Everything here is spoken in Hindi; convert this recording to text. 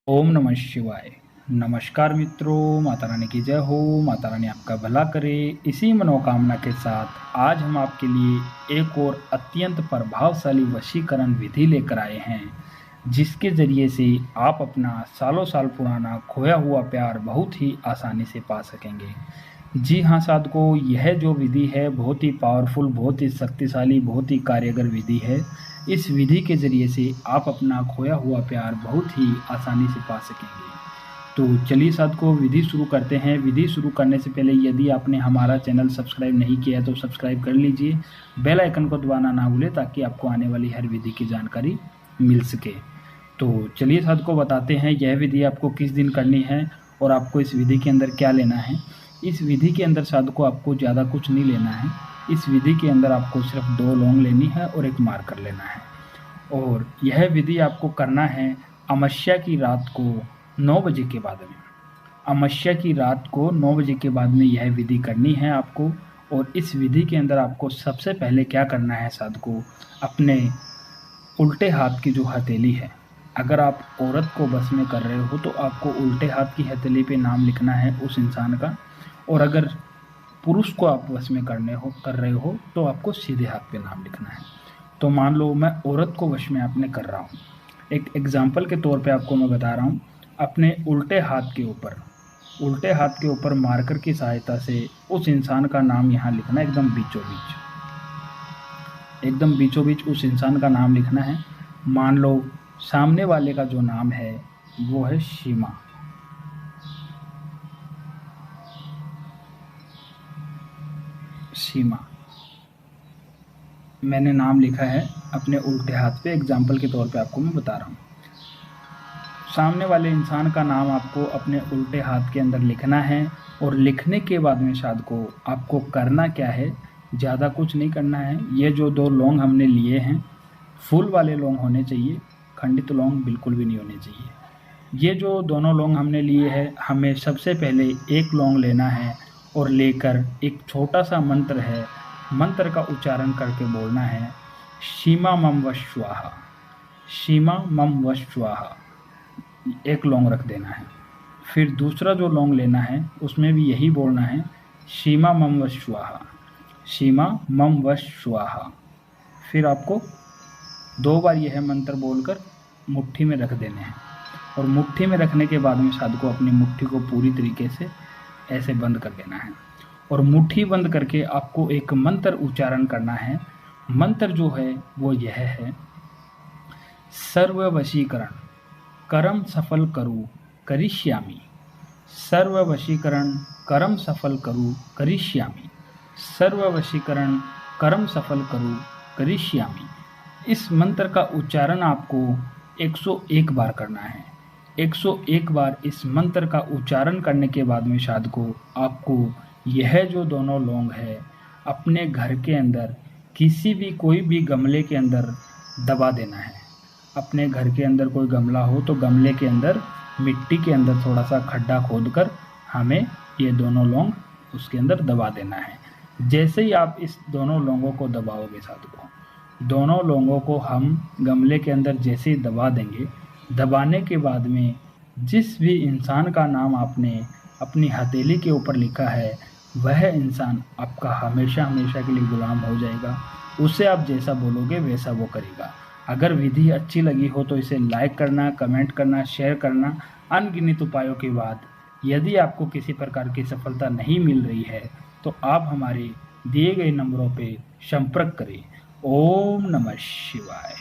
ओम नमः शिवाय। नमस्कार मित्रों, माता रानी की जय हो। माता रानी आपका भला करे। इसी मनोकामना के साथ आज हम आपके लिए एक और अत्यंत प्रभावशाली वशीकरण विधि लेकर आए हैं, जिसके ज़रिए से आप अपना सालों साल पुराना खोया हुआ प्यार बहुत ही आसानी से पा सकेंगे। जी हाँ साधकों, यह जो विधि है बहुत ही पावरफुल, बहुत ही शक्तिशाली, बहुत ही कार्यगर विधि है। इस विधि के ज़रिए से आप अपना खोया हुआ प्यार बहुत ही आसानी से पा सकेंगे। तो चलिए साधकों, विधि शुरू करते हैं। विधि शुरू करने से पहले यदि आपने हमारा चैनल सब्सक्राइब नहीं किया है तो सब्सक्राइब कर लीजिए, बेल आइकन को दबाना ना भूलें ताकि आपको आने वाली हर विधि की जानकारी मिल सके। तो चलिए साधकों, बताते हैं यह विधि आपको किस दिन करनी है और आपको इस विधि के अंदर क्या लेना है। इस विधि के अंदर साधकों आपको ज़्यादा कुछ नहीं लेना है। इस विधि के अंदर आपको सिर्फ 2 लौंग लेनी है और एक मार्कर लेना है। और यह विधि आपको करना है अमावस्या की रात को 9 बजे के बाद में। अमावस्या की रात को 9 बजे के बाद में यह विधि करनी है आपको। और इस विधि के अंदर आपको सबसे पहले क्या करना है साधकों, अपने उल्टे हाथ की जो हथेली है, अगर आप औरत को बस में कर रहे हो तो आपको उल्टे हाथ की हथेली पे नाम लिखना है उस इंसान का। और अगर पुरुष को आप वश में कर रहे हो तो आपको सीधे हाथ पे नाम लिखना है। तो मान लो मैं औरत को वश में अपने कर रहा हूँ, एक एग्जाम्पल के तौर पे आपको मैं बता रहा हूँ। अपने उल्टे हाथ के ऊपर मार्कर की सहायता से उस इंसान का नाम यहाँ लिखना है, एकदम बीचों बीच उस इंसान का नाम लिखना है। मान लो सामने वाले का जो नाम है वो है सीमा। मैंने नाम लिखा है अपने उल्टे हाथ पे, एग्जाम्पल के तौर पे आपको मैं बता रहा हूँ। सामने वाले इंसान का नाम आपको अपने उल्टे हाथ के अंदर लिखना है। और लिखने के बाद में साधकों आपको करना क्या है, ज़्यादा कुछ नहीं करना है। ये जो 2 लौंग हमने लिए हैं फूल वाले लौंग होने चाहिए, खंडित लौंग बिल्कुल भी नहीं होने चाहिए। ये जो दोनों लौंग हमने लिए हैं, हमें सबसे पहले एक लौंग लेना है और लेकर एक छोटा सा मंत्र है, मंत्र का उच्चारण करके बोलना है सीमा मम वश स्वाहा, सीमा मम वश स्वाहा। एक लौंग रख देना है। फिर दूसरा जो लौंग लेना है उसमें भी यही बोलना है सीमा मम वश स्वाहा, सीमा मम वश स्वाहा। फिर आपको 2 बार यह मंत्र बोलकर मुट्ठी में रख देने हैं। और मुट्ठी में रखने के बाद में साधकों अपनी मुट्ठी को पूरी तरीके से ऐसे बंद कर देना है। और मुट्ठी बंद करके आपको एक मंत्र उच्चारण करना है। मंत्र जो है वो यह है, सर्व वशीकरण करम सफल करू करिष्यामि, सर्व वशीकरण करम सफल करू करिष्यामि, सर्व वशीकरण करम सफल करू करिष्यामि। इस मंत्र का उच्चारण आपको 101 बार करना है। 101 बार इस मंत्र का उच्चारण करने के बाद में साधकों आपको यह जो दोनों लौंग है अपने घर के अंदर किसी भी कोई भी गमले के अंदर दबा देना है। अपने घर के अंदर कोई गमला हो तो गमले के अंदर मिट्टी के अंदर थोड़ा सा खड्डा खोदकर हमें ये दोनों लौंग उसके अंदर दबा देना है। जैसे ही आप इस दोनों लौंगों को दबाओगे साधकों, दोनों लौंगों को हम गमले के अंदर जैसे ही दबा देंगे, दबाने के बाद में जिस भी इंसान का नाम आपने अपनी हथेली के ऊपर लिखा है वह इंसान आपका हमेशा हमेशा के लिए गुलाम हो जाएगा। उससे आप जैसा बोलोगे वैसा वो करेगा। अगर विधि अच्छी लगी हो तो इसे लाइक करना, कमेंट करना, शेयर करना। अनगिनत उपायों के बाद यदि आपको किसी प्रकार की सफलता नहीं मिल रही है तो आप हमारे दिए गए नंबरों पे संपर्क करें। ओम नमः शिवाय।